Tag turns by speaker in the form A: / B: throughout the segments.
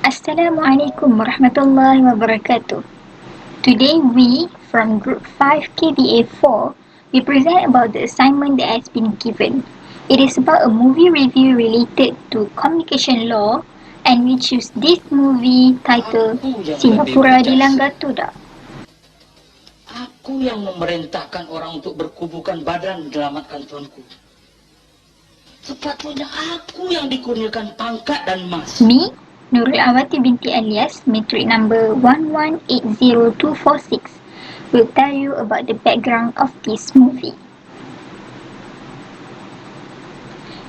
A: Assalamualaikum warahmatullahi wabarakatuh. Today we, from Group 5 KBA 4, we present about the assignment that has been given. It is about a movie review related to communication law, and we choose this movie titled Singapura Dilanggar Todak.
B: Aku yang memerintahkan orang untuk berkuburkan badan menyelamatkan tuanku. Sepatutnya aku yang dikurniakan pangkat dan emas.
A: Me, Nurul binti ALIAS, matric number 1180246, will tell you about the background of this movie.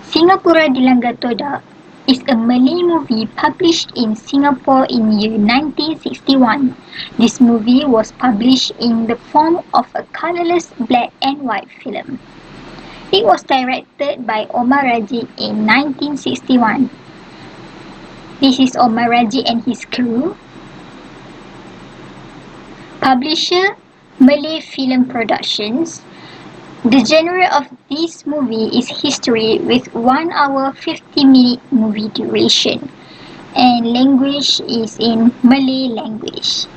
A: Singapura Dilanggar Todak is a Malay movie published in Singapore in year 1961. This movie was published in the form of a colourless black and white film. It was directed by Omar Raji in 1961. This is Omar Raji and his crew. Publisher, Malay Film Productions. The genre of this movie is history with 1 hour 50-minute movie duration, and language is in Malay language.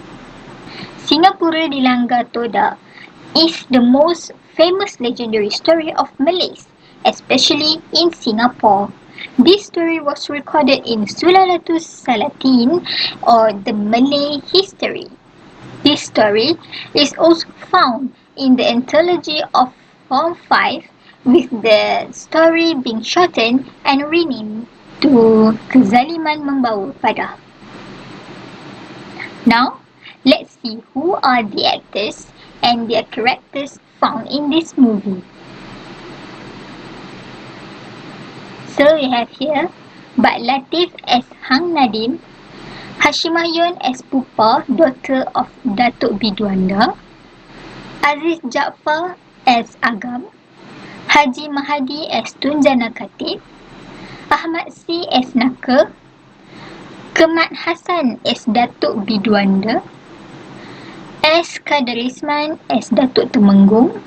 A: Singapura Dilanggar Todak is the most famous legendary story of Malays, especially in Singapore. This story was recorded in Sulalatus Salatin, or the Malay history. This story is also found in the anthology of Form 5, with the story being shortened and renamed to Kezaliman Membawa Padah. Now, let's see who are the actors and their characters found in this movie. So we have here Bak Latif as Hang Nadim, Hashimayun as Pupa, daughter of Datuk Biduanda, Aziz Jaafar as Agam, Haji Mahadi as Tunjana Khatib, Ahmad C as Naka, Kemat Hassan as Datuk Biduanda, S. Kadarisman as Datuk Temenggung,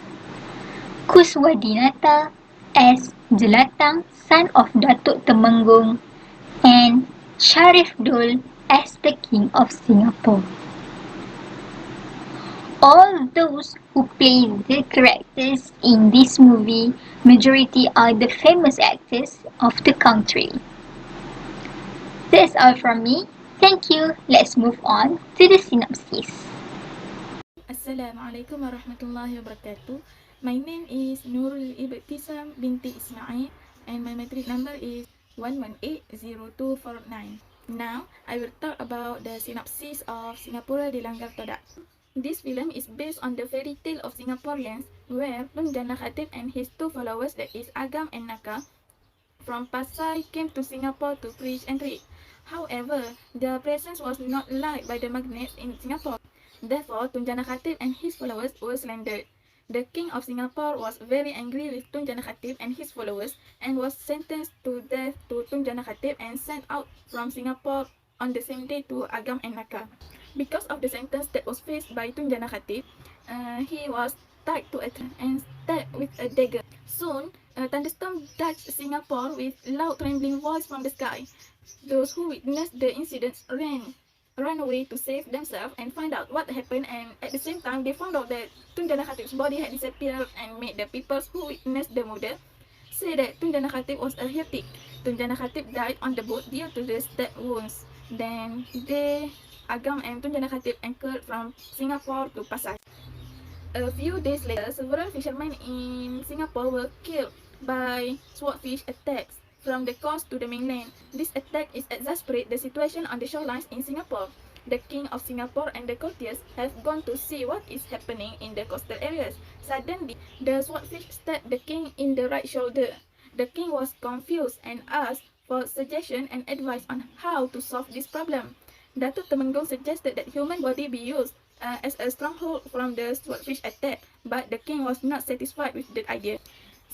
A: Kuswadinata as Jelatang, son of Datuk Temenggung, and Sharif Dul as the King of Singapore. All those who play the characters in this movie, majority are the famous actors of the country. That's all from me. Thank you. Let's move on to the synopsis.
C: Assalamualaikum warahmatullahi wabarakatuh. My name is NURUL IBTISAM BINTI ISMAIL, and my matric number is 1180249. Now, I will talk about the synopsis of Singapura Dilanggar Todak. This film is based on the fairy tale of Singaporeans, where Tunjana Khatib and his two followers, that is Agam and Naka, from Pasai came to Singapore to preach and read. However, their presence was not liked by the magnates in Singapore. Therefore, Tunjana Khatib and his followers were slandered. The King of Singapore was very angry with Tunjana Khatib and his followers and was sentenced to death to Tunjana Khatib and sent out from Singapore on the same day to Agam and Naka. Because of the sentence that was faced by Tunjana Khatib, he was tied to a tree and stabbed with a dagger. Soon, a thunderstorm touched Singapore with loud trembling voice from the sky. Those who witnessed the incidents ran away to save themselves and find out what happened, and at the same time they found out that Tunjana Khatib's body had disappeared and made the people who witnessed the murder say that Tunjana Khatib was a heretic. Tunjana Khatib died on the boat due to the stab wounds. Then Agam and Tunjana Khatib anchored from Singapore to Pasai. A few days later, several fishermen in Singapore were killed by swordfish attacks from the coast to the mainland. This attack is exasperate the situation on the shorelines in Singapore. The King of Singapore and the courtiers have gone to see what is happening in the coastal areas. Suddenly, the swordfish stabbed the king in the right shoulder. The king was confused and asked for suggestion and advice on how to solve this problem. Datuk Temenggung suggested that human body be used as a stronghold from the swordfish attack, but the king was not satisfied with the idea.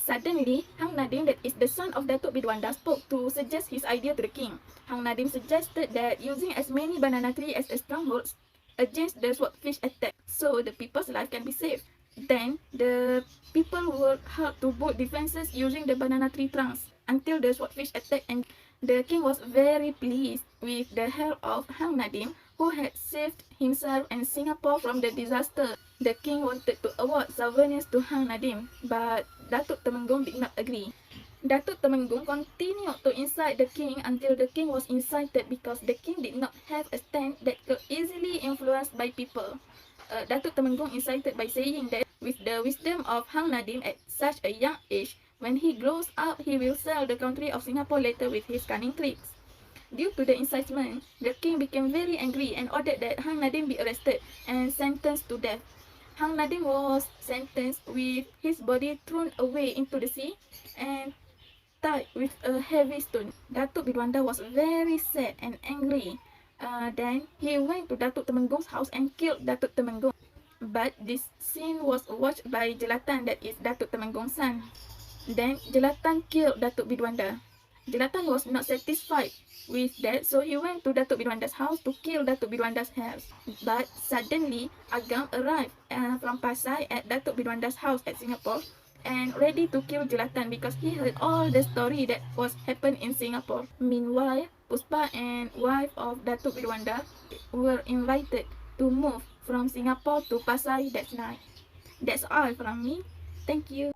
C: Suddenly, Hang Nadim, that is the son of Datuk Biduanda, spoke to suggest his idea to the king. Hang Nadim suggested that using as many banana trees as a stronghold against the swordfish attack, so the people's life can be saved. Then, the people worked hard to build defenses using the banana tree trunks. until the swordfish attack, and the king was very pleased with the help of Hang Nadim, who had saved himself and Singapore from the disaster. The king wanted to award souvenirs to Hang Nadim, but Datuk Temenggung did not agree. Datuk Temenggung continued to incite the king until the king was incited because the king did not have a stand that could easily influenced by people. Datuk Temenggung incited by saying that with the wisdom of Hang Nadim at such a young age, when he grows up, he will sell the country of Singapore later with his cunning tricks. Due to the incitement, the king became very angry and ordered that Hang Nadim be arrested and sentenced to death. Hang Nadim was sentenced with his body thrown away into the sea and tied with a heavy stone. Datuk Bidwanda was very sad and angry. Then he went to Datuk Temenggong's house and killed Datuk Temenggong. But this scene was watched by Jelatan, that is Datuk Temenggong's son. Then Jelatan killed Datuk Bidwanda. Jelatan was not satisfied with that, so he went to Datuk Bidwanda's house to kill Datuk Bidwanda's house. But suddenly, Agam arrived from Pasai at Datuk Bidwanda's house at Singapore and ready to kill Jelatan because he heard all the story that was happened in Singapore. Meanwhile, Puspa and wife of Datuk Bidwanda were invited to move from Singapore to Pasai that night. That's all from me. Thank you.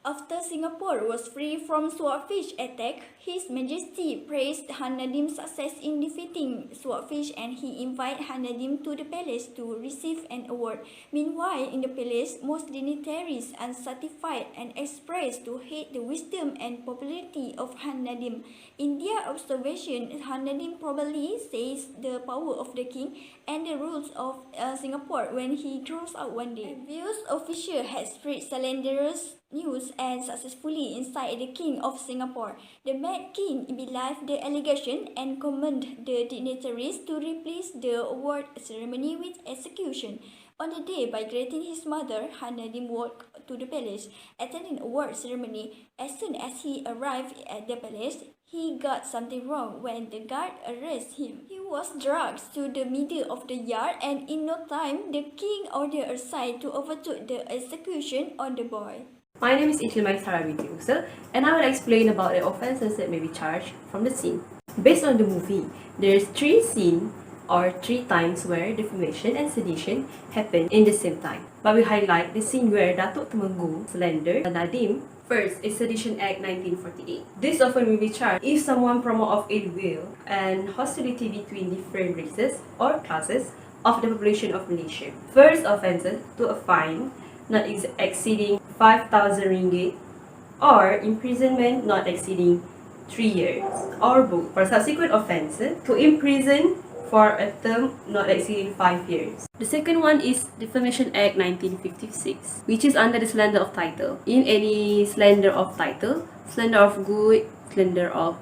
D: After Singapore was free from swordfish attack, His Majesty praised Han Nadim's success in defeating swordfish and he invited Han Nadim to the palace to receive an award. Meanwhile, in the palace, most dignitaries unsatisfied and expressed to hate the wisdom and popularity of Han Nadim. In their observation, Han Nadim probably sees the power of the king and the rules of Singapore when he grows up one day. Various officials had spread slanderous news and successfully incited the King of Singapore. The Mad King believed the allegation and commanded the dignitaries to replace the award ceremony with execution. On the day, by greeting his mother, Han Nadim walked to the palace, attending the award ceremony. As soon as he arrived at the palace, he got something wrong when the guard arrested him. He was dragged to the middle of the yard and in no time, the king ordered a side to overthrow the execution on the boy.
E: My name is MAISARAH binti MUSA, and I will explain about the offences that may be charged from the scene. Based on the movie, there is 3 scenes or 3 times where defamation and sedition happen in the same time. But we highlight the scene where Datuk Temenggung slander Nadim. First is Sedition Act 1948. This often will be charged if someone promote of ill will and hostility between different races or classes of the population of Malaysia. First offences to a fine not exceeding 5,000 ringgit or imprisonment not exceeding 3 years or both. For subsequent offences, to imprison for a term not exceeding 5 years. The second one is Defamation Act 1956, which is under the slander of title. In any slander of title, slander of good, slander of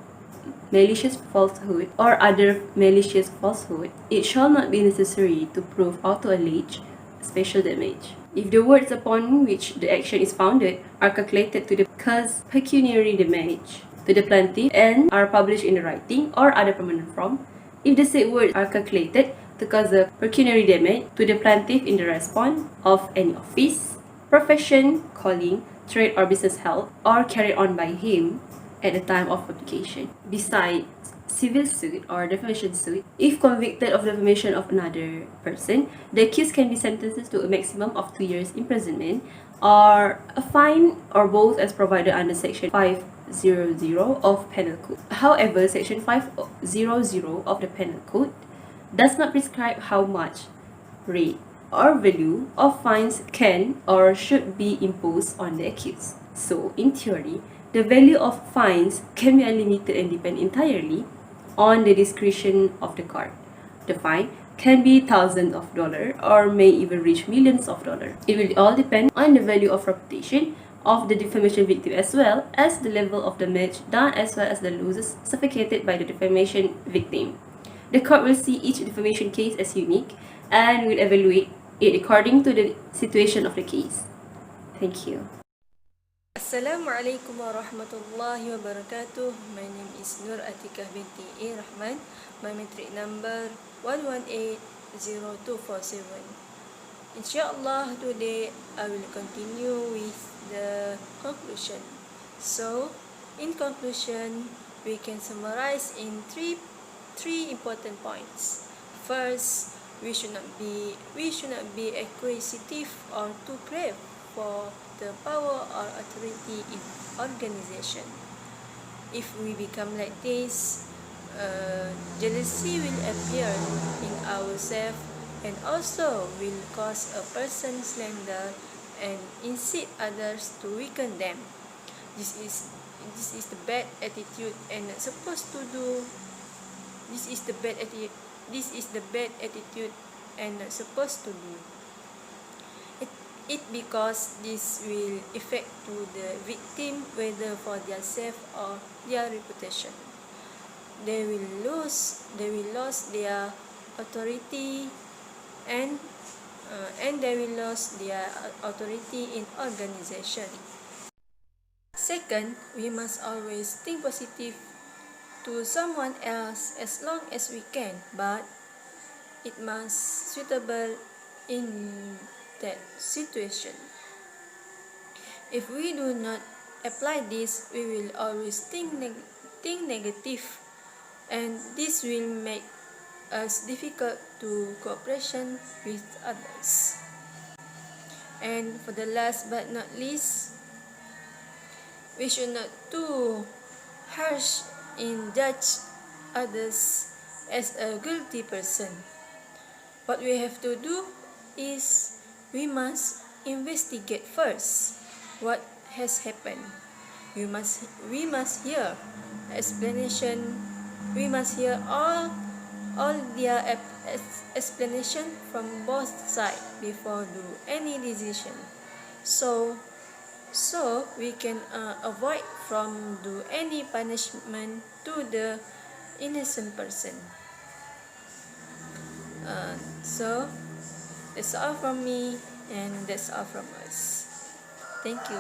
E: malicious falsehood, or other malicious falsehood, it shall not be necessary to prove or to allege special damage if the words upon which the action is founded are calculated to cause pecuniary damage to the plaintiff and are published in the writing or other permanent form, if the said words are calculated to cause a pecuniary damage to the plaintiff in the response of any office, profession, calling, trade or business held or carried on by him at the time of publication. Besides civil suit or defamation suit, if convicted of defamation of another person, the accused can be sentenced to a maximum of 2 years imprisonment or a fine or both as provided under Section 500 of Penal Code. However, Section 500 of the Penal Code does not prescribe how much rate or value of fines can or should be imposed on the accused. So, in theory, the value of fines can be unlimited and depend entirely on the discretion of the court. The fine can be thousands of dollars or may even reach millions of dollars. It will all depend on the value of reputation of the defamation victim as well as the level of damage done as well as the losses suffocated by the defamation victim. The court will see each defamation case as unique and will evaluate it according to the situation of the case. Thank you.
F: Assalamualaikum warahmatullahi wabarakatuh. My name is ATIKAH binti RAHMAN. My matric number 1180247. Inshallah, today I will continue with the conclusion. So, in conclusion, we can summarize in three important points. First, we should not be acquisitive or too crave for the power or authority in organization. If we become like this, jealousy will appear in ourselves and also will cause a person slander and incite others to weaken them. This is the bad attitude and not supposed to do. This is the bad attitude and not supposed to do. It because this will affect to the victim whether for their self or their reputation. They will lose their authority and they will lose their authority in organization. Second, we must always think positive to someone else as long as we can, but it must suitable in that situation. If we do not apply this, we will always think negative, and this will make us difficult to cooperation with others. And for the last but not least, we should not too harsh in judge others as a guilty person. What we have to do is we must investigate first what has happened. We must hear explanation. We must hear all their explanation from both sides before do any decision. So we can avoid from do any punishment to the innocent person. So that's all from me, and that's all from us. Thank you.